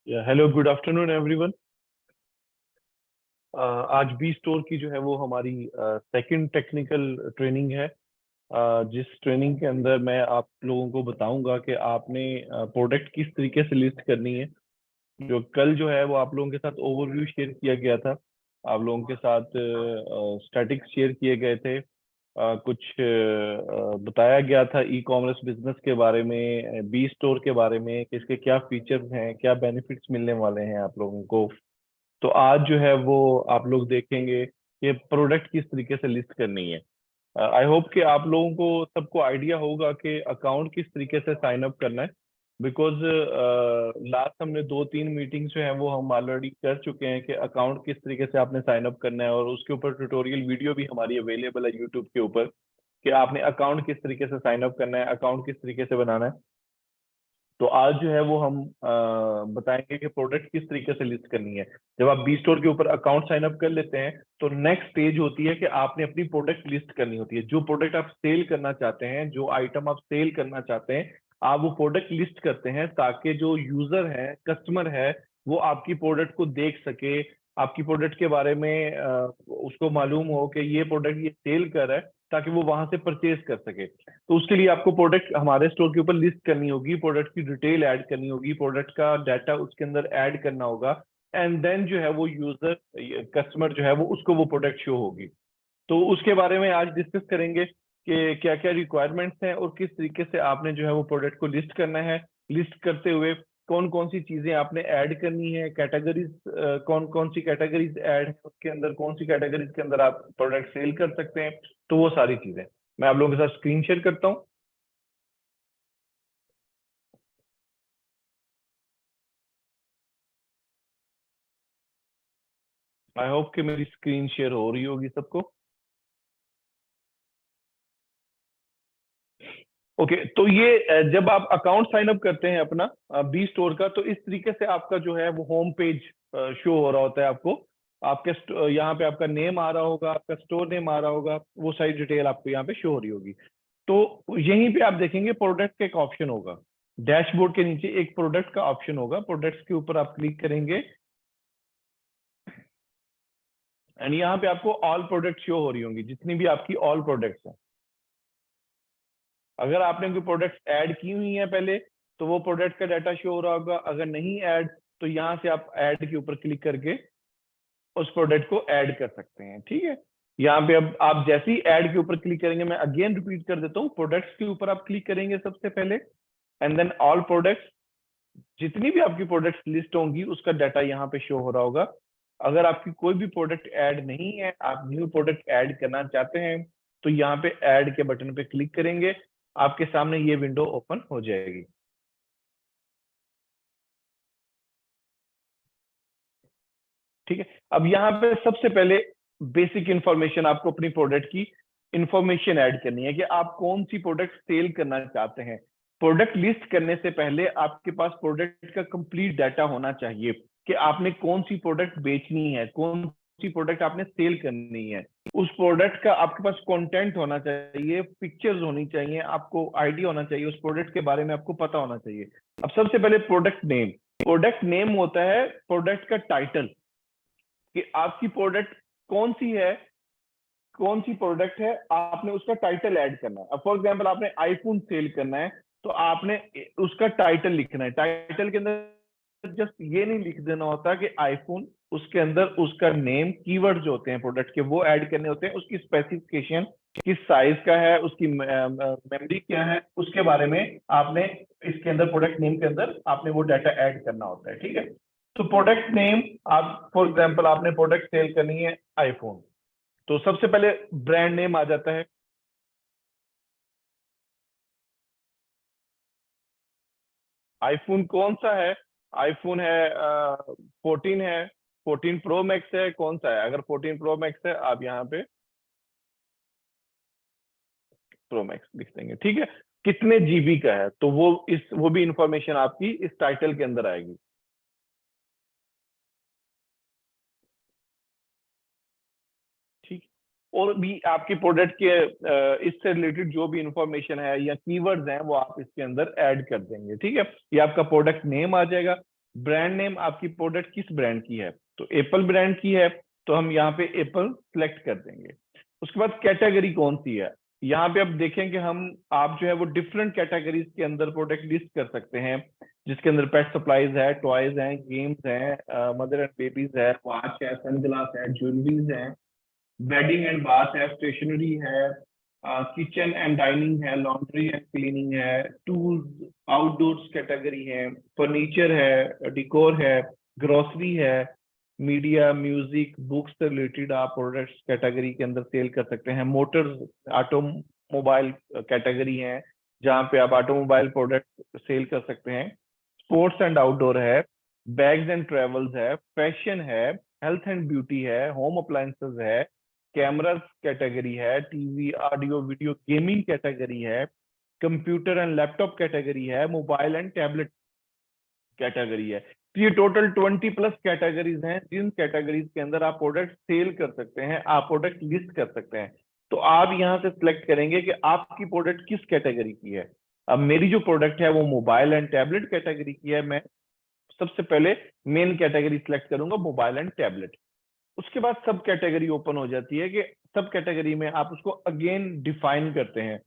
Hello, good afternoon everyone. आज B store की जो है वो हमारी सेकंड टेक्निकल ट्रेनिंग है। जिस ट्रेनिंग के अंदर मैं आप लोगों को बताऊंगा कि आपने प्रोडक्ट किस तरीके से लिस्ट करनी है। जो कल जो है वो आप लोगों के साथ ओवरव्यू शेयर किया गया था, आप लोगों के साथ स्टैटिक्स शेयर किए गए थे। कुछ बताया गया था ई कॉमर्स बिजनेस के बारे में, बी स्टोर के बारे में कि इसके क्या फीचर्स हैं, क्या बेनिफिट्स मिलने वाले हैं आप लोगों को। तो आज जो है वो आप लोग देखेंगे कि प्रोडक्ट किस तरीके से लिस्ट करनी है। आई होप कि आप लोगों को सबको आइडिया होगा कि अकाउंट किस तरीके से साइन अप करना है। बिकॉज लास्ट हमने 2-3 मीटिंग जो है वो हम ऑलरेडी कर चुके हैं कि अकाउंट किस तरीके से आपने साइन अप करना है, और उसके ऊपर ट्यूटोरियल वीडियो भी हमारी अवेलेबल है यूट्यूब के ऊपर कि आपने अकाउंट किस तरीके से साइन अप करना है, अकाउंट किस तरीके से बनाना है। तो आज जो है वो हम बताएंगे कि प्रोडक्ट किस तरीके से लिस्ट करनी है। जब आप बी स्टोर के ऊपर अकाउंट साइन अप कर लेते हैं तो नेक्स्ट स्टेज होती है कि आपने अपनी प्रोडक्ट लिस्ट करनी होती है। जो प्रोडक्ट आप सेल करना चाहते हैं, जो आइटम आप सेल करना चाहते हैं, आप वो प्रोडक्ट लिस्ट करते हैं ताकि जो यूजर है, कस्टमर है, वो आपकी प्रोडक्ट को देख सके, आपकी प्रोडक्ट के बारे में उसको मालूम हो कि ये प्रोडक्ट ये सेल कर रहा है, ताकि वो वहां से परचेज कर सके। तो उसके लिए आपको प्रोडक्ट हमारे स्टोर के ऊपर लिस्ट करनी होगी, प्रोडक्ट की डिटेल ऐड करनी होगी, प्रोडक्ट का डाटा उसके अंदर ऐड करना होगा। एंड देन जो है वो यूजर, कस्टमर जो है वो उसको वो प्रोडक्ट शो होगी। तो उसके बारे में आज डिस्कस करेंगे कि क्या क्या रिक्वायरमेंट्स हैं और किस तरीके से आपने जो है वो प्रोडक्ट को लिस्ट करना है। लिस्ट करते हुए कौन कौन सी चीजें आपने ऐड करनी है, कैटेगरीज, कौन कौन सी कैटेगरीज ऐड है उसके अंदर, कौन सी कैटेगरीज के अंदर आप प्रोडक्ट सेल कर सकते हैं। तो वो सारी चीजें मैं आप लोगों के साथ स्क्रीन शेयर करता हूँ। आई होप कि मेरी स्क्रीन शेयर हो रही होगी सबको। ओके, तो ये जब आप अकाउंट साइन अप करते हैं अपना बी स्टोर का, तो इस तरीके से आपका जो है वो होम पेज शो हो रहा होता है आपको। आपके यहाँ पे आपका नेम आ रहा होगा, आपका स्टोर नेम आ रहा होगा, वो सारी डिटेल आपको यहाँ पे शो हो रही होगी। तो यहीं पे आप देखेंगे प्रोडक्ट का एक ऑप्शन होगा, डैशबोर्ड के नीचे एक प्रोडक्ट का ऑप्शन होगा। प्रोडक्ट्स के ऊपर आप क्लिक करेंगे एंड यहाँ पे आपको ऑल प्रोडक्ट शो हो रही होंगी, जितनी भी आपकी ऑल प्रोडक्ट्स हैं। अगर आपने कोई प्रोडक्ट ऐड की हुई है पहले, तो वो प्रोडक्ट का डाटा शो हो रहा होगा। अगर नहीं ऐड, तो यहाँ से आप ऐड के ऊपर क्लिक करके उस प्रोडक्ट को ऐड कर सकते हैं। ठीक है, यहाँ पे अब आप जैसे ही ऐड के ऊपर क्लिक करेंगे, मैं अगेन रिपीट कर देता हूँ, प्रोडक्ट्स के ऊपर आप क्लिक करेंगे सबसे पहले, एंड देन ऑल प्रोडक्ट्स। जितनी भी आपकी प्रोडक्ट्स लिस्ट होंगी उसका डाटा यहाँ पे शो हो रहा होगा। अगर आपकी कोई भी प्रोडक्ट ऐड नहीं है, आप न्यू प्रोडक्ट ऐड करना चाहते हैं, तो यहाँ पे ऐड के बटन पे क्लिक करेंगे, आपके सामने ये विंडो ओपन हो जाएगी। ठीक है, अब यहाँ पे सबसे पहले बेसिक इंफॉर्मेशन, आपको अपनी प्रोडक्ट की इंफॉर्मेशन ऐड करनी है कि आप कौन सी प्रोडक्ट सेल करना चाहते हैं। प्रोडक्ट लिस्ट करने से पहले आपके पास प्रोडक्ट का कंप्लीट डाटा होना चाहिए कि आपने कौन सी प्रोडक्ट बेचनी है, कौन सी प्रोडक्ट आपने सेल करनी है। उस प्रोडक्ट का आपके पास कंटेंट होना चाहिए, पिक्चर्स होनी चाहिए, आपको आइडिया होना चाहिए, उस प्रोडक्ट के बारे में आपको पता होना चाहिए। अब सबसे पहले प्रोडक्ट नेम। प्रोडक्ट नेम होता है प्रोडक्ट का टाइटल, कि आपकी प्रोडक्ट कौन सी है, कौन सी प्रोडक्ट है, आपने उसका टाइटल ऐड करना है। अब फॉर एग्जांपल आपने आईफोन सेल करना है, तो आपने उसका टाइटल लिखना है। टाइटल के अंदर जस्ट ये नहीं लिख देना होता कि आईफोन, उसके अंदर उसका नेम, कीवर्ड जो होते हैं प्रोडक्ट के वो ऐड करने होते हैं, उसकी स्पेसिफिकेशन, किस साइज का है, उसकी मेमोरी क्या है, उसके बारे में आपने इसके अंदर प्रोडक्ट नेम के अंदर आपने वो डाटा ऐड करना होता है। ठीक है, तो प्रोडक्ट नेम, आप फॉर एग्जांपल आपने प्रोडक्ट सेल करनी है आईफोन, तो सबसे पहले ब्रांड नेम आ जाता है। आईफोन कौन सा है? आईफोन है 14 है, 14 प्रो मैक्स है, कौन सा है? अगर 14 प्रो मैक्स है, आप यहाँ पे प्रो मैक्स लिख देंगे। ठीक है, कितने जीबी का है, तो वो भी इंफॉर्मेशन आपकी इस टाइटल के अंदर आएगी। ठीक, और भी आपकी प्रोडक्ट के इससे रिलेटेड जो भी इंफॉर्मेशन है या कीवर्ड्स हैं, वो आप इसके अंदर ऐड कर देंगे। ठीक है, ये आपका प्रोडक्ट नेम आ जाएगा। ब्रांड नेम आपकी प्रोडक्ट किस ब्रांड की है, तो एप्पल ब्रांड की है, तो हम यहाँ पे एप्पल सेलेक्ट कर देंगे। उसके बाद कैटेगरी कौन सी है, यहाँ पे आप देखेंगे हम आप जो है वो डिफरेंट कैटेगरीज के अंदर प्रोडक्ट लिस्ट कर सकते हैं, जिसके अंदर पेट सप्लाईज है, टॉयज हैं, गेम्स हैं, मदर एंड बेबीज है, वॉच है, सनग्लास है, ज्वेलरीज है, बेडिंग एंड बाथ है, स्टेशनरी है, किचन एंड डाइनिंग है, लॉन्ड्री एंड क्लीनिंग है, टूल्स, आउटडोर्स कैटेगरी है, फर्नीचर है, डिकोर है, ग्रोसरी है, मीडिया, म्यूजिक, बुक्स से रिलेटेड आप प्रोडक्ट्स कैटेगरी के अंदर सेल कर सकते हैं। मोटर्स, ऑटोमोबाइल कैटेगरी है, जहाँ पे आप ऑटोमोबाइल प्रोडक्ट सेल कर सकते हैं। स्पोर्ट्स एंड आउटडोर है, बैग्स एंड ट्रेवल्स है, फैशन है, हेल्थ एंड ब्यूटी है, होम अप्लायंसेस है, कैमरास कैटेगरी है, TV, audio, video, gaming category है, कंप्यूटर एंड लैपटॉप कैटेगरी है, मोबाइल एंड टैबलेट कैटेगरी है। तो ये टोटल 20 प्लस कैटेगरीज हैं, जिन कैटेगरीज के अंदर आप प्रोडक्ट सेल कर सकते हैं, आप प्रोडक्ट लिस्ट कर सकते हैं। तो आप यहाँ से सिलेक्ट करेंगे कि आपकी प्रोडक्ट किस कैटेगरी की है। अब मेरी जो प्रोडक्ट है वो मोबाइल एंड टैबलेट कैटेगरी की है, मैं सबसे पहले मेन कैटेगरी सिलेक्ट करूंगा, मोबाइल एंड टैबलेट। उसके बाद सब कैटेगरी ओपन हो जाती है कि सब कैटेगरी में आप उसको अगेन डिफाइन करते हैं,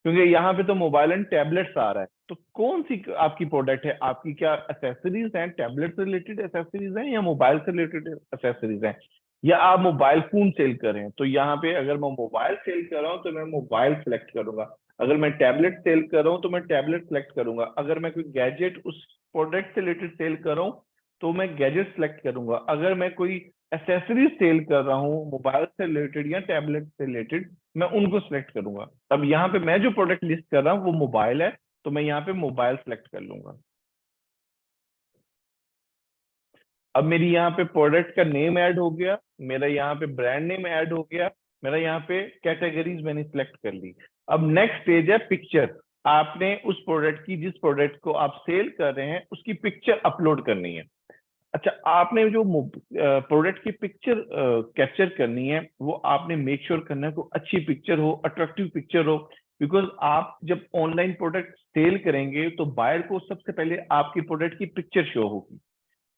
क्योंकि यहाँ पे तो मोबाइल एंड टैबलेट्स आ रहा है। तो कौन सी आपकी प्रोडक्ट है, आपकी क्या एसेसरीज हैं, टैबलेट से रिलेटेड एसेसरीज हैं या मोबाइल से रिलेटेड एसेसरीज हैं, या आप मोबाइल फोन सेल कर रहे हैं। तो यहाँ पे अगर मैं मोबाइल सेल कर रहा हूँ तो मैं मोबाइल सेलेक्ट करूंगा, अगर मैं टैबलेट सेल कर रहा हूँ तो मैं टैबलेट सेलेक्ट करूंगा, अगर मैं कोई गैजेट उस प्रोडक्ट से रिलेटेड सेल कर रहा हूँ तो मैं गैजेट सेलेक्ट करूंगा, अगर मैं कोई एसेसरीज सेल कर रहा हूँ मोबाइल से रिलेटेड या टैबलेट से रिलेटेड, मैं उनको सिलेक्ट करूंगा। अब यहाँ पे मैं जो प्रोडक्ट लिस्ट कर रहा हूँ वो मोबाइल है, तो मैं यहाँ पे मोबाइल सेलेक्ट कर लूंगा। अब मेरी यहाँ पे प्रोडक्ट का नेम ऐड हो गया, मेरा यहाँ पे ब्रांड नेम ऐड हो गया, मेरा यहाँ पे कैटेगरीज मैंने सिलेक्ट कर ली। अब नेक्स्ट स्टेज है पिक्चर। आपने उस प्रोडक्ट की, जिस प्रोडक्ट को आप सेल कर रहे हैं उसकी पिक्चर अपलोड करनी है। अच्छा, आपने जो प्रोडक्ट की पिक्चर कैप्चर करनी है वो आपने मेक श्योर करना है कि अच्छी पिक्चर हो, अट्रैक्टिव पिक्चर हो। बिकॉज आप जब ऑनलाइन प्रोडक्ट सेल करेंगे तो बायर को सबसे पहले आपकी प्रोडक्ट की पिक्चर शो होगी।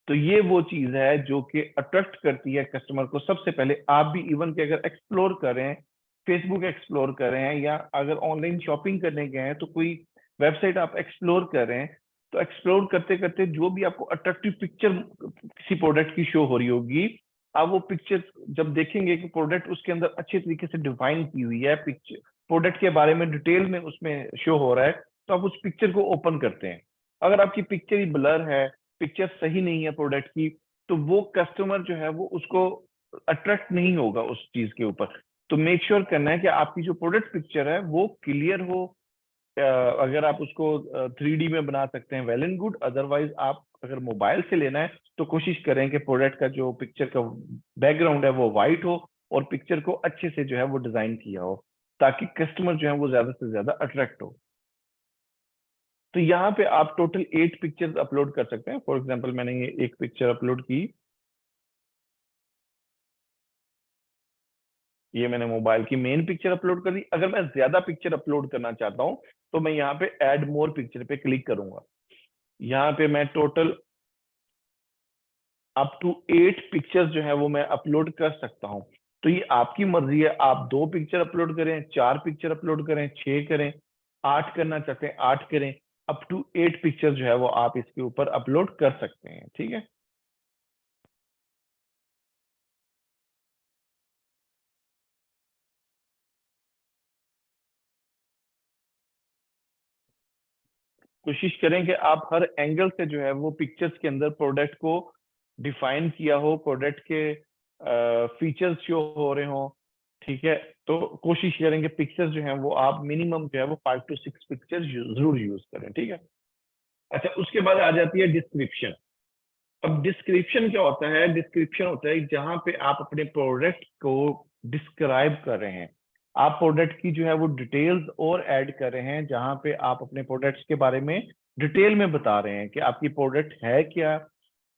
तो ये वो चीज है जो कि अट्रैक्ट करती है कस्टमर को। सबसे पहले आप भी इवन के अगर एक्सप्लोर कर रहे हैं, फेसबुक एक्सप्लोर कर रहे हैं, या अगर ऑनलाइन शॉपिंग करने गए हैं तो कोई वेबसाइट आप एक्सप्लोर कर रहे हैं, तो एक्सप्लोर करते करते जो भी आपको अट्रैक्टिव पिक्चर किसी प्रोडक्ट की शो हो रही होगी, आप वो पिक्चर जब देखेंगे कि प्रोडक्ट उसके अंदर अच्छे तरीके से डिफाइन की हुई है, पिक्चर प्रोडक्ट के बारे में डिटेल में उसमें शो हो रहा है, तो आप उस पिक्चर को ओपन करते हैं। अगर आपकी पिक्चर ही ब्लर है, पिक्चर सही नहीं है प्रोडक्ट की, तो वो कस्टमर जो है वो उसको अट्रैक्ट नहीं होगा उस चीज के ऊपर। तो मेक श्योर करना है कि आपकी जो प्रोडक्ट पिक्चर है वो क्लियर हो। अगर आप उसको 3D में बना सकते हैं वेल एंड गुड, अदरवाइज आप अगर मोबाइल से लेना है तो कोशिश करें कि प्रोडक्ट का जो पिक्चर का बैकग्राउंड है वो वाइट हो और पिक्चर को अच्छे से जो है वो डिजाइन किया हो, ताकि कस्टमर जो है वो ज्यादा से ज्यादा अट्रैक्ट हो। तो यहाँ पे आप टोटल 8 पिक्चर्स अपलोड कर सकते हैं। फॉर एग्जांपल मैंने ये एक पिक्चर अपलोड की, ये मैंने मोबाइल की मेन पिक्चर अपलोड कर दी। अगर मैं ज्यादा पिक्चर अपलोड करना चाहता हूँ तो मैं यहाँ पे ऐड मोर पिक्चर पे क्लिक करूंगा। यहाँ पे मैं टोटल अप टू 8 पिक्चर्स जो है वो मैं अपलोड कर सकता हूँ। तो ये आपकी मर्जी है, आप 2 पिक्चर अपलोड करें, 4 पिक्चर अपलोड करें, 6 करें, 8 करना चाहते हैं 8 करें, अप टू 8 पिक्चर जो है वो आप इसके ऊपर अपलोड कर सकते हैं। ठीक है। कोशिश करें कि आप हर एंगल से जो है वो पिक्चर्स के अंदर प्रोडक्ट को डिफाइन किया हो, प्रोडक्ट के फीचर्स शो हो रहे हो। ठीक है। तो कोशिश करें कि पिक्चर्स जो है वो आप मिनिमम जो है वो 5 to 6 पिक्चर जरूर यूज करें। ठीक है। अच्छा, उसके बाद आ जाती है डिस्क्रिप्शन। अब डिस्क्रिप्शन क्या होता है? डिस्क्रिप्शन होता है जहां पे आप अपने प्रोडक्ट को डिस्क्राइब कर रहे हैं, आप प्रोडक्ट की जो है वो डिटेल्स और ऐड कर रहे हैं, जहां पे आप अपने प्रोडक्ट्स के बारे में डिटेल में बता रहे हैं कि आपकी प्रोडक्ट है क्या,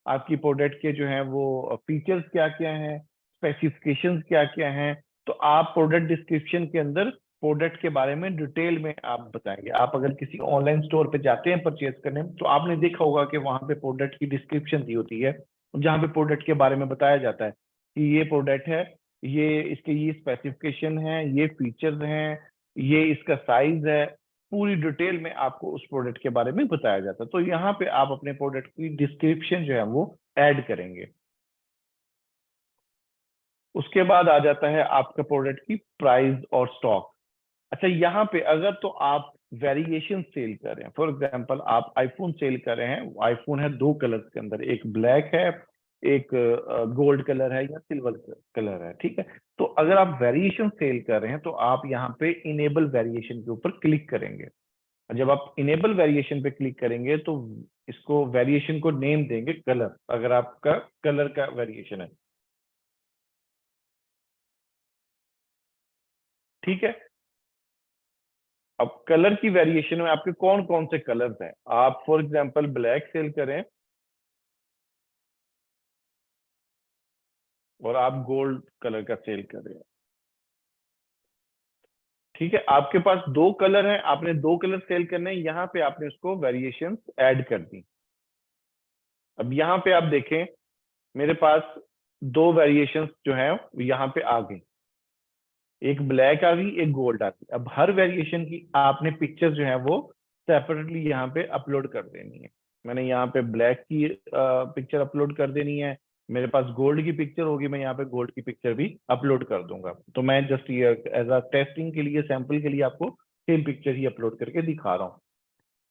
आपकी प्रोडक्ट के जो है वो फीचर्स क्या क्या हैं, स्पेसिफिकेशंस क्या क्या हैं। तो आप प्रोडक्ट डिस्क्रिप्शन के अंदर प्रोडक्ट के बारे में डिटेल में आप बताएंगे। आप अगर किसी ऑनलाइन स्टोर पे जाते हैं परचेज करने तो आपने देखा होगा कि वहां पे प्रोडक्ट की डिस्क्रिप्शन दी होती है, जहाँ पे प्रोडक्ट के बारे में बताया जाता है कि ये प्रोडक्ट है, ये इसके ये स्पेसिफिकेशन है, ये फीचर्स हैं, ये इसका साइज है, पूरी डिटेल में आपको उस प्रोडक्ट के बारे में बताया जाता है। तो यहाँ पे आप अपने प्रोडक्ट की डिस्क्रिप्शन जो है वो ऐड करेंगे। उसके बाद आ जाता है आपका प्रोडक्ट की प्राइस और स्टॉक। अच्छा, यहाँ पे अगर तो आप वेरिएशन सेल कर रहे हैं, फॉर एग्जांपल आप आईफोन सेल कर रहे हैं, आईफोन है दो कलर्स के अंदर, एक ब्लैक है, एक गोल्ड कलर है या सिल्वर कलर है, ठीक है। तो अगर आप वेरिएशन सेल कर रहे हैं तो आप यहाँ पे इनेबल वेरिएशन के ऊपर क्लिक करेंगे। और जब आप इनेबल वेरिएशन पे क्लिक करेंगे तो इसको वेरिएशन को नेम देंगे कलर, अगर आपका कलर का वेरिएशन है, ठीक है। अब कलर की वेरिएशन में आपके कौन कौन से कलर्स हैं, आप फॉर एग्जांपल ब्लैक सेल करें और आप गोल्ड कलर का सेल कर रहे हैं, ठीक है। आपके पास दो कलर हैं, आपने दो कलर सेल करने हैं, यहाँ पे आपने उसको वेरिएशन ऐड कर दी। अब यहाँ पे आप देखें मेरे पास दो वेरिएशन जो है यहाँ पे आ गई, एक ब्लैक आ गई, एक गोल्ड आ गई। अब हर वेरिएशन की आपने पिक्चर जो है वो सेपरेटली यहाँ पे अपलोड कर देनी है। मैंने यहाँ पे ब्लैक की पिक्चर अपलोड कर देनी है, मेरे पास गोल्ड की पिक्चर होगी, मैं यहाँ पे गोल्ड की पिक्चर भी अपलोड कर दूंगा। तो मैं जस्ट ये एज अ टेस्टिंग के लिए, सैंपल के लिए आपको सेम पिक्चर ही अपलोड करके दिखा रहा हूँ।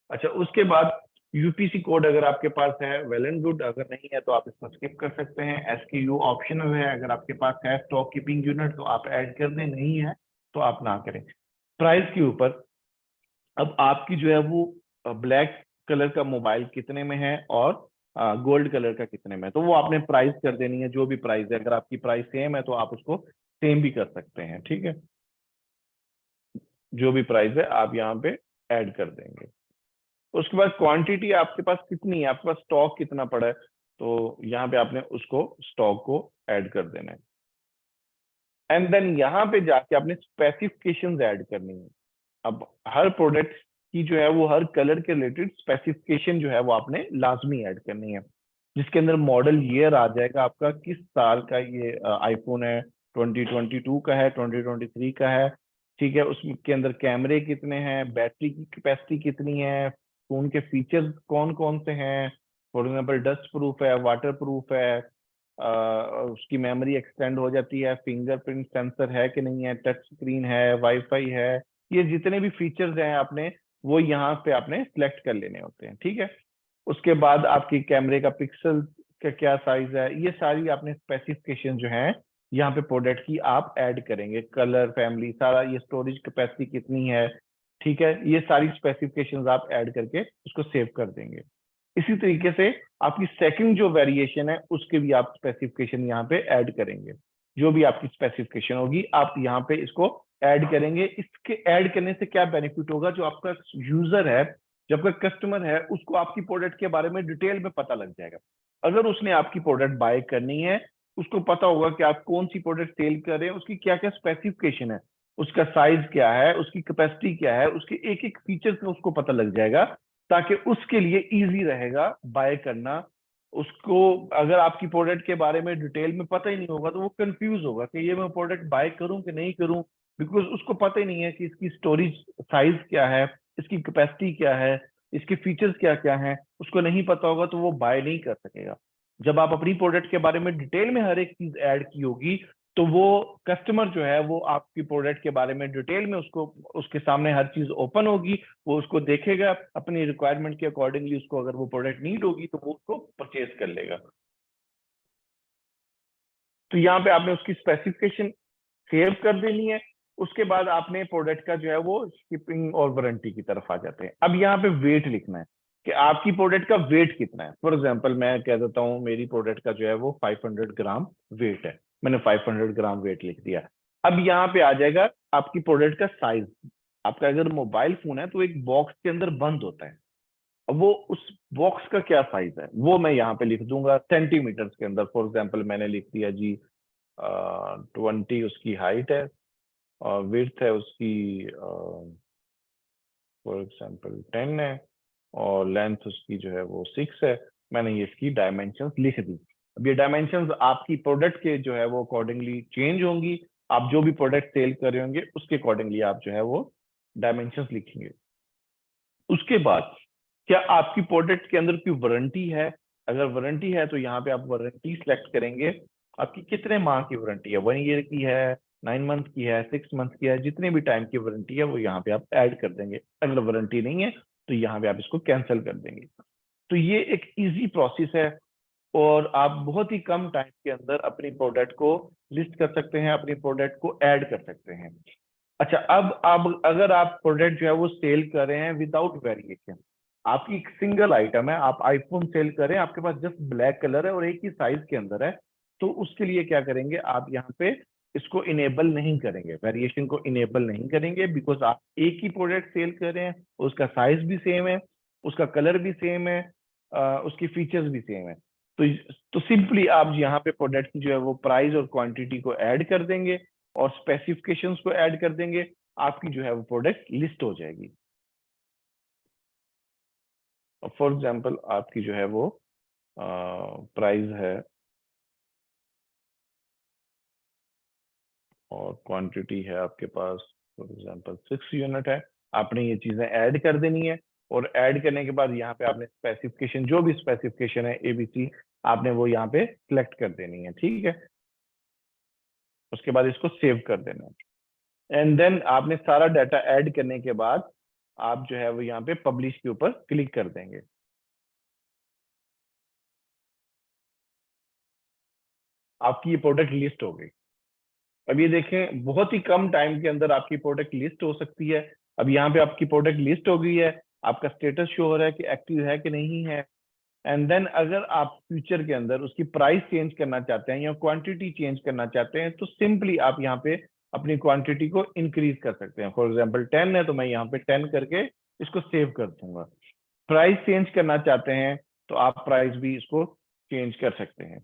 अच्छा, उसके बाद यूपीसी कोड अगर आपके पास है वेल एंड गुड, अगर नहीं है तो आप इसको स्किप कर सकते हैं। एसक्यू ऑप्शन है, अगर आपके पास है स्टॉक कीपिंग यूनिट तो आप ऐड कर दें, नहीं है तो आप ना करें। प्राइस के ऊपर अब आपकी जो है वो ब्लैक कलर का मोबाइल कितने में है और गोल्ड कलर का कितने में है, तो वो आपने प्राइस कर देनी है, जो भी प्राइस है। अगर आपकी प्राइस सेम है तो आप उसको सेम भी कर सकते हैं, ठीक है। जो भी प्राइस है आप यहाँ पे ऐड कर देंगे। उसके बाद क्वांटिटी आपके पास कितनी है, आपके पास स्टॉक कितना पड़ा है, तो यहाँ पे आपने उसको स्टॉक को ऐड कर देना है। एंड देन यहाँ पे जाके आपने स्पेसिफिकेशंस ऐड करनी है। अब हर प्रोडक्ट की जो है वो हर कलर के रिलेटेड स्पेसिफिकेशन जो है वो आपने लाजमी ऐड करनी है, जिसके अंदर मॉडल ईयर आ जाएगा आपका, किस साल का ये आईफोन है, 2022 का है, 2023 का है, ठीक है। उसके अंदर कैमरे कितने हैं, बैटरी की कैपेसिटी कितनी है, फोन के फीचर्स कौन कौन से हैं, फॉर एग्जाम्पल डस्ट प्रूफ है, वाटर प्रूफ है, उसकी मेमोरी एक्सटेंड हो जाती है, फिंगरप्रिंट सेंसर है कि नहीं है, टच स्क्रीन है, वाईफाई है, ये जितने भी फीचर्स हैं आपने वो यहाँ पे आपने सिलेक्ट कर लेने होते हैं, ठीक है। उसके बाद आपकी कैमरे का पिक्सल का क्या साइज है, ये सारी आपने स्पेसिफिकेशन जो है यहाँ पे प्रोडक्ट की आप ऐड करेंगे, कलर फैमिली सारा, ये स्टोरेज कैपेसिटी कितनी है, ठीक है। ये सारी स्पेसिफिकेशंस आप ऐड करके उसको सेव कर देंगे। इसी तरीके से आपकी सेकंड जो वेरिएशन है उसके भी आप स्पेसिफिकेशन यहाँ पे ऐड करेंगे। जो भी आपकी स्पेसिफिकेशन होगी आप यहाँ पे इसको ऐड करेंगे। इसके ऐड करने से क्या बेनिफिट होगा, जो आपका यूजर है, जो आपका कस्टमर है, उसको आपकी प्रोडक्ट के बारे में डिटेल में पता लग जाएगा। अगर उसने आपकी प्रोडक्ट बाय करनी है, उसको पता होगा कि आप कौन सी प्रोडक्ट सेल कर रहे हैं, उसकी क्या क्या स्पेसिफिकेशन है, उसका साइज क्या है, उसकी कैपेसिटी क्या है, उसके एक एक फीचर का उसको पता लग जाएगा, ताकि उसके लिए इजी रहेगा बाय करना। उसको अगर आपकी प्रोडक्ट के बारे में डिटेल में पता ही नहीं होगा तो वो कंफ्यूज होगा कि ये मैं प्रोडक्ट बाय करूं कि नहीं करूं, बिकॉज उसको पता ही नहीं है कि इसकी स्टोरेज साइज क्या है, इसकी कैपेसिटी क्या है, इसके फीचर्स क्या क्या हैं, उसको नहीं पता होगा तो वो बाय नहीं कर सकेगा। जब आप अपनी प्रोडक्ट के बारे में डिटेल में हर एक चीज ऐड की होगी तो वो कस्टमर जो है वो आपकी प्रोडक्ट के बारे में डिटेल में उसको, उसके सामने हर चीज ओपन होगी, वो उसको देखेगा अपनी रिक्वायरमेंट के अकॉर्डिंगली, उसको अगर वो प्रोडक्ट नीड होगी तो वो उसको परचेज कर लेगा। तो यहाँ पे आपने उसकी स्पेसिफिकेशन सेव कर देनी है। उसके बाद आपने प्रोडक्ट का जो है वो शिपिंग और वारंटी की तरफ आ जाते हैं। अब यहाँ पे वेट लिखना है कि आपकी प्रोडक्ट का वेट कितना है। फॉर एग्जांपल मैं कह देता हूँ मेरी प्रोडक्ट का जो है वो 500 ग्राम वेट है, मैंने 500 ग्राम वेट लिख दिया। अब यहाँ पे आ जाएगा आपकी प्रोडक्ट का साइज। आपका अगर मोबाइल फोन है तो एक बॉक्स के अंदर बंद होता है, अब वो उस बॉक्स का क्या साइज है वो मैं यहाँ पे लिख दूंगा सेंटीमीटर्स के अंदर। फॉर एग्जाम्पल मैंने लिख दिया जी 20 उसकी हाइट है, विड्थ है उसकी फॉर एग्जांपल 10 है और लेंथ उसकी जो है वो 6 है। मैंने ये इसकी डायमेंशंस लिख दी। अब ये डायमेंशंस आपकी प्रोडक्ट के जो है वो अकॉर्डिंगली चेंज होंगी। आप जो भी प्रोडक्ट सेल कर रहे होंगे उसके अकॉर्डिंगली आप जो है वो डायमेंशंस लिखेंगे। उसके बाद क्या आपकी प्रोडक्ट के अंदर कोई वारंटी है? अगर वारंटी है तो यहाँ पे आप वारंटी सिलेक्ट करेंगे। आपकी कितने माह की वारंटी है, 1 ईयर की है, 9 मंथ की है, 6 मंथ की है, जितने भी टाइम की वारंटी है वो यहाँ पे आप ऐड कर देंगे। अगर वारंटी नहीं है तो यहाँ पे आप इसको कैंसिल कर देंगे। तो ये एक इजी प्रोसेस है और आप बहुत ही कम टाइम के अंदर अपनी प्रोडक्ट को लिस्ट कर सकते हैं, अपनी प्रोडक्ट को ऐड कर सकते हैं। अच्छा, अब अगर आप प्रोडक्ट जो है वो सेल कर रहे हैं विदाउट वेरिएशन, आपकी एक सिंगल आइटम है, आप आईफोन सेल कर रहे हैं, आपके पास जस्ट ब्लैक कलर है और एक ही साइज के अंदर है, तो उसके लिए क्या करेंगे, आप यहाँ पे इसको इनेबल नहीं करेंगे, वेरिएशन को इनेबल नहीं करेंगे, बिकॉज आप एक ही प्रोडक्ट सेल कर रहे हैं, उसका साइज भी सेम है, उसका कलर भी सेम है, उसकी फीचर्स भी सेम है। तो सिंपली आप यहाँ पे प्रोडक्ट की जो है वो प्राइस और क्वांटिटी को ऐड कर देंगे और स्पेसिफिकेशंस को ऐड कर देंगे, आपकी जो है वो प्रोडक्ट लिस्ट हो जाएगी। फॉर एग्जांपल आपकी जो है वो प्राइस है और क्वांटिटी है आपके पास फॉर एग्जांपल 6 यूनिट है। आपने ये चीजें ऐड कर देनी है और ऐड करने के बाद यहाँ पे आपने स्पेसिफिकेशन, जो भी स्पेसिफिकेशन है एबीसी, आपने वो यहाँ पे सिलेक्ट कर देनी है। ठीक है, उसके बाद इसको सेव कर देना है एंड देन आपने सारा डाटा ऐड करने के बाद आप जो है वो यहाँ पे पब्लिश के ऊपर क्लिक कर देंगे। आपकी ये प्रोडक्ट लिस्ट हो गई। अब ये देखें, बहुत ही कम टाइम के अंदर आपकी प्रोडक्ट लिस्ट हो सकती है। अब यहाँ पे आपकी प्रोडक्ट लिस्ट हो गई है, आपका स्टेटस शो हो रहा है कि एक्टिव है कि नहीं है। एंड देन अगर आप फ्यूचर के अंदर उसकी प्राइस चेंज करना चाहते हैं या क्वांटिटी चेंज करना चाहते हैं तो सिंपली आप यहाँ पे अपनी क्वांटिटी को इंक्रीज कर सकते हैं। फॉर एग्जांपल 10 है तो मैं यहाँ पे 10 करके इसको सेव कर दूंगा। प्राइस चेंज करना चाहते हैं तो आप प्राइस भी इसको चेंज कर सकते हैं।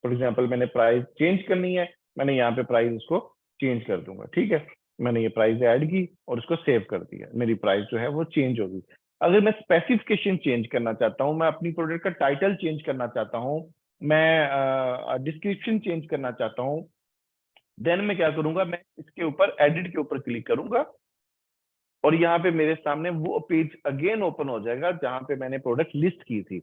फॉर एग्जाम्पल मैंने प्राइस चेंज करनी है, मैंने यहाँ पे प्राइस इसको चेंज कर दूंगा। ठीक है, मैंने ये प्राइस ऐड की और इसको सेव कर दिया, मेरी प्राइस जो है वो चेंज होगी। अगर मैं स्पेसिफिकेशन चेंज करना चाहता हूँ, मैं अपनी प्रोडक्ट का टाइटल चेंज करना चाहता हूँ, मैं डिस्क्रिप्शन चेंज करना चाहता हूँ, देन मैं क्या करूंगा, मैं इसके ऊपर एडिट के ऊपर क्लिक करूंगा और यहाँ पे मेरे सामने वो पेज अगेन ओपन हो जाएगा जहां पे मैंने प्रोडक्ट लिस्ट की थी।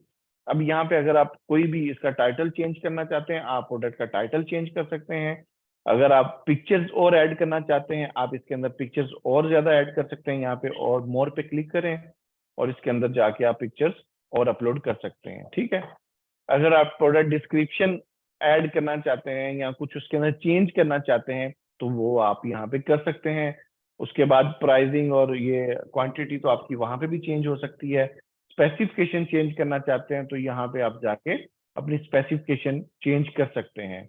अब यहाँ पे अगर आप कोई भी इसका टाइटल चेंज करना चाहते हैं, आप प्रोडक्ट का टाइटल चेंज कर सकते हैं। अगर आप पिक्चर्स और ऐड करना चाहते हैं, आप इसके अंदर पिक्चर्स और ज्यादा ऐड कर सकते हैं। यहाँ पे और मोर पे क्लिक करें और इसके अंदर जाके आप पिक्चर्स और अपलोड कर सकते हैं। ठीक है, अगर आप प्रोडक्ट डिस्क्रिप्शन ऐड करना चाहते हैं या कुछ उसके अंदर चेंज करना चाहते हैं तो वो आप यहाँ पे कर सकते हैं। उसके बाद प्राइसिंग और ये क्वांटिटी तो आपकी वहां पे भी चेंज हो सकती है। स्पेसिफिकेशन चेंज करना चाहते हैं तो यहाँ पे आप जाके अपनी स्पेसिफिकेशन चेंज कर सकते हैं।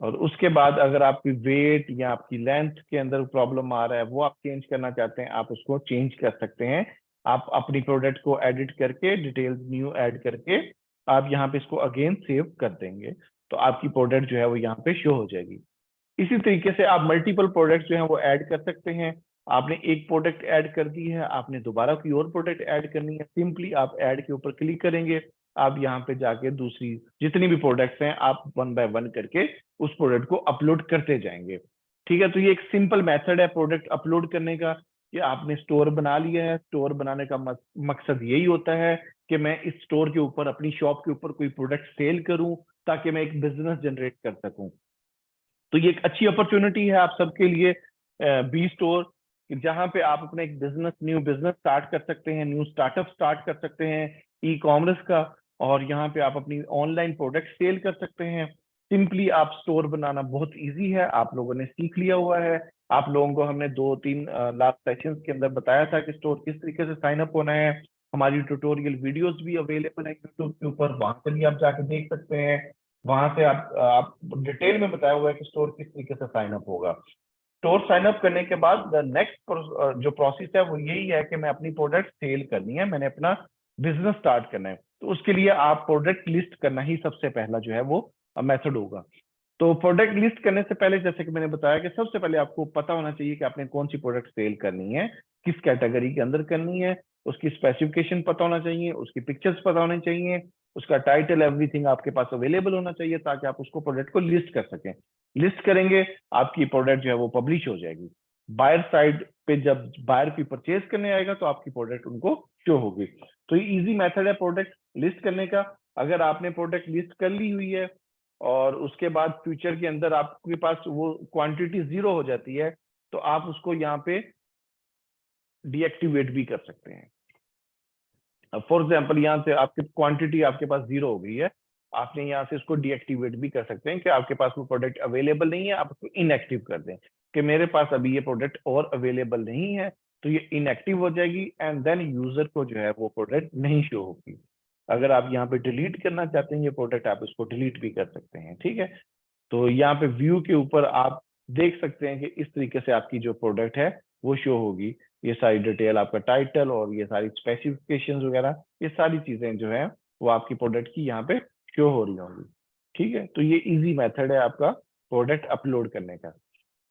और उसके बाद अगर आपकी वेट या आपकी लेंथ के अंदर प्रॉब्लम आ रहा है, वो आप चेंज करना चाहते हैं, आप उसको चेंज कर सकते हैं। आप अपनी प्रोडक्ट को एडिट करके डिटेल्स न्यू ऐड करके आप यहाँ पे इसको अगेन सेव कर देंगे तो आपकी प्रोडक्ट जो है वो यहाँ पे शो हो जाएगी। इसी तरीके से आप मल्टीपल प्रोडक्ट जो है वो ऐड कर सकते हैं। आपने एक प्रोडक्ट ऐड कर दी है, आपने दोबारा कोई और प्रोडक्ट ऐड करनी है, सिंपली आप ऐड के ऊपर क्लिक करेंगे। आप यहाँ पे जाके दूसरी जितनी भी प्रोडक्ट्स हैं आप वन बाय वन करके उस प्रोडक्ट को अपलोड करते जाएंगे। ठीक है, तो ये एक सिंपल मेथड है प्रोडक्ट अपलोड करने का कि आपने स्टोर बना लिया है। स्टोर बनाने का मकसद यही होता है कि मैं इस स्टोर के ऊपर, अपनी शॉप के ऊपर कोई प्रोडक्ट सेल करूं ताकि मैं एक बिजनेस जनरेट कर सकूं। तो ये एक अच्छी अपॉर्चुनिटी है आप सबके लिए, बी स्टोर, जहां पे आप अपना एक बिजनेस, न्यू बिजनेस स्टार्ट कर सकते हैं, न्यू स्टार्टअप स्टार्ट कर सकते हैं ई कॉमर्स का। और यहाँ पे आप अपनी ऑनलाइन प्रोडक्ट सेल कर सकते हैं। सिंपली आप स्टोर बनाना बहुत इजी है, आप लोगों ने सीख लिया हुआ है। आप लोगों को हमने 2-3 लास्ट सेशंस के अंदर बताया था कि स्टोर किस तरीके से साइन अप होना है। हमारी ट्यूटोरियल वीडियोस भी अवेलेबल है यूट्यूब के ऊपर, वहां से भी आप जाके देख सकते हैं। वहां से आप डिटेल में बताया हुआ है कि स्टोर किस तरीके से साइन अप होगा। स्टोर साइन अप करने के बाद द नेक्स्ट जो प्रोसेस है वो यही है कि मैं अपनी प्रोडक्ट सेल करनी है, मैंने अपना बिजनेस स्टार्ट करना है। तो उसके लिए आप प्रोडक्ट लिस्ट करना ही सबसे पहला जो है वो मेथड होगा। तो प्रोडक्ट लिस्ट करने से पहले जैसे कि मैंने बताया कि सबसे पहले आपको पता होना चाहिए कि आपने कौन सी प्रोडक्ट सेल करनी है, किस कैटेगरी के अंदर करनी है, उसकी स्पेसिफिकेशन पता होना चाहिए, उसकी पिक्चर्स पता होनी चाहिए, उसका टाइटल एवरीथिंग आपके पास अवेलेबल होना चाहिए ताकि आप उसको प्रोडक्ट को लिस्ट कर सकें। लिस्ट करेंगे, आपकी प्रोडक्ट जो है वो पब्लिश हो जाएगी। बायर साइड पे जब बायर भी परचेज करने आएगा तो आपकी प्रोडक्ट उनको शो होगी। तो ये इजी मेथड है प्रोडक्ट लिस्ट करने का। अगर आपने प्रोडक्ट लिस्ट कर ली हुई है और उसके बाद फ्यूचर के अंदर आपके पास वो क्वांटिटी 0 हो जाती है, तो आप उसको यहाँ पे डीएक्टिवेट भी कर सकते हैं। फॉर एग्जाम्पल यहाँ से आपकी क्वांटिटी आपके पास 0 हो गई है, आपने यहाँ से इसको डीएक्टिवेट भी कर सकते हैं कि आपके पास वो प्रोडक्ट अवेलेबल नहीं है, आप उसको इनएक्टिव कर दें कि मेरे पास अभी ये प्रोडक्ट और अवेलेबल नहीं है, तो ये इनएक्टिव हो जाएगी एंड देन यूजर को जो है वो प्रोडक्ट नहीं शो होगी। अगर आप यहाँ पे डिलीट करना चाहते हैं ये प्रोडक्ट, आप इसको डिलीट भी कर सकते हैं। ठीक है, तो यहाँ पे व्यू के ऊपर आप देख सकते हैं कि इस तरीके से आपकी जो प्रोडक्ट है वो शो होगी। ये सारी डिटेल, आपका टाइटल और ये सारी स्पेसिफिकेशंस वगैरह, ये सारी चीजें जो है वो आपकी प्रोडक्ट की यहाँ पे शो हो रही होंगी। ठीक है, तो ये इजी मेथड है आपका प्रोडक्ट अपलोड करने का।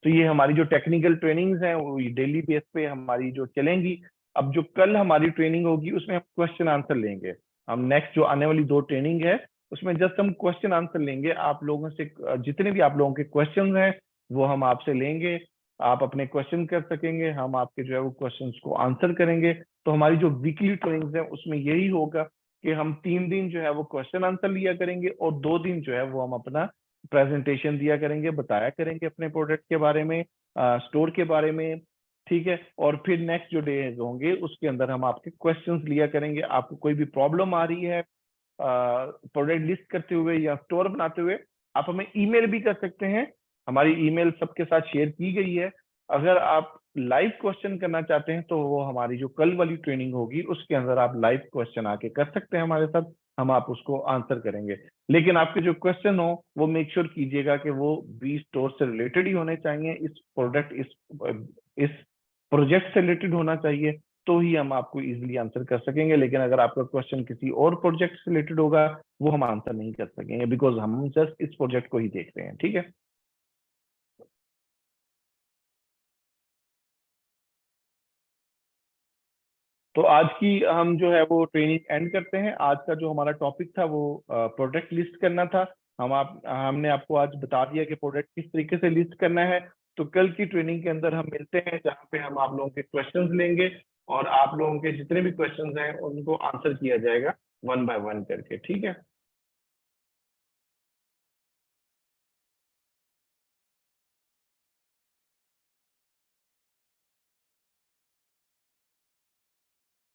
तो ये हमारी जो टेक्निकल ट्रेनिंग्स हैं वो डेली बेस पे हमारी जो चलेंगी। अब जो कल हमारी ट्रेनिंग होगी उसमें हम क्वेश्चन आंसर लेंगे। हम नेक्स्ट जो आने वाली 2 ट्रेनिंग है उसमें जस्ट हम क्वेश्चन आंसर लेंगे आप लोगों से। जितने भी आप लोगों के क्वेश्चन हैं वो हम आपसे लेंगे, आप अपने क्वेश्चन कर सकेंगे, हम आपके जो है वो क्वेश्चन को आंसर करेंगे। तो हमारी जो वीकली ट्रेनिंग है उसमें यही होगा कि हम 3 दिन जो है वो क्वेश्चन आंसर लिया करेंगे और 2 दिन जो है वो हम अपना प्रेजेंटेशन दिया करेंगे, बताया करेंगे अपने प्रोडक्ट के बारे में, स्टोर के बारे में। ठीक है, और फिर नेक्स्ट जो डे होंगे उसके अंदर हम आपके क्वेश्चंस लिया करेंगे। आपको कोई भी प्रॉब्लम आ रही है प्रोडक्ट लिस्ट करते हुए या स्टोर बनाते हुए, आप हमें ईमेल भी कर सकते हैं। हमारी ईमेल सबके साथ शेयर की गई है। अगर आप लाइव क्वेश्चन करना चाहते हैं तो वो हमारी जो कल वाली ट्रेनिंग होगी उसके अंदर आप लाइव क्वेश्चन आके कर सकते हैं हमारे साथ, हम आप उसको आंसर करेंगे। लेकिन आपके जो क्वेश्चन हो वो मेक श्योर कीजिएगा कि वो बी स्टोर से रिलेटेड ही होने चाहिए, इस प्रोजेक्ट से रिलेटेड होना चाहिए, तो ही हम आपको इजीली आंसर कर सकेंगे। लेकिन अगर आपका क्वेश्चन किसी और प्रोजेक्ट से रिलेटेड होगा वो हम आंसर नहीं कर सकेंगे, बिकॉज हम जस्ट इस प्रोजेक्ट को ही देख रहे हैं। ठीक है, तो आज की हम जो है वो ट्रेनिंग एंड करते हैं। आज का जो हमारा टॉपिक था वो प्रोडक्ट लिस्ट करना था। हमने आपको आज बता दिया कि प्रोडक्ट किस तरीके से लिस्ट करना है। तो कल की ट्रेनिंग के अंदर हम मिलते हैं जहाँ पे हम आप लोगों के क्वेश्चंस लेंगे और आप लोगों के जितने भी क्वेश्चंस हैं उनको आंसर किया जाएगा 1 बाय 1 करके। ठीक है,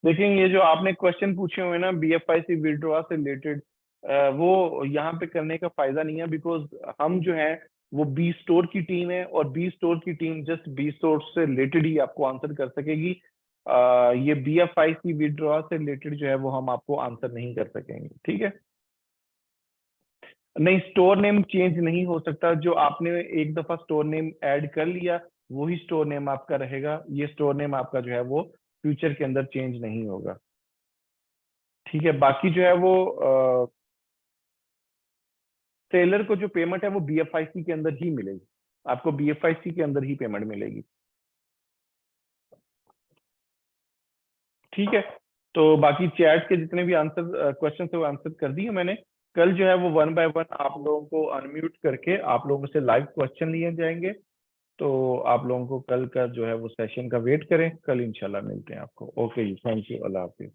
देखिए ये जो आपने क्वेश्चन पूछे हुए ना बीएफआईसी विड्रॉ से रिलेटेड, वो यहाँ पे करने का फायदा नहीं है, बिकॉज हम जो है वो बी स्टोर की टीम है और बी स्टोर की टीम जस्ट बी स्टोर से रिलेटेड ही आपको आंसर कर सकेगी। ये बीएफआईसी विड्रॉ से रिलेटेड जो है वो हम आपको आंसर नहीं कर सकेंगे। ठीक है, नहीं स्टोर नेम चेंज नहीं हो सकता। जो आपने एक दफा स्टोर नेम ऐड कर लिया वही स्टोर नेम आपका रहेगा। ये स्टोर नेम आपका जो है वो फ्यूचर के अंदर चेंज नहीं होगा। ठीक है, बाकी जो है वो सेलर को जो पेमेंट है वो बीएफआईसी के अंदर ही मिलेगी, आपको बीएफआईसी के अंदर ही पेमेंट मिलेगी। ठीक है, तो बाकी चैट के जितने भी आंसर क्वेश्चन थे वो आंसर कर दिए मैंने। कल जो है वो 1 बाय 1 आप लोगों को अनम्यूट करके आप लोगों से लाइव क्वेश्चन लिए जाएंगे। तो आप लोगों को कल का जो है वो सेशन का वेट करें, कल इंशाल्लाह मिलते हैं आपको। ओके जी, थैंक यू, अल्लाह हाफिज।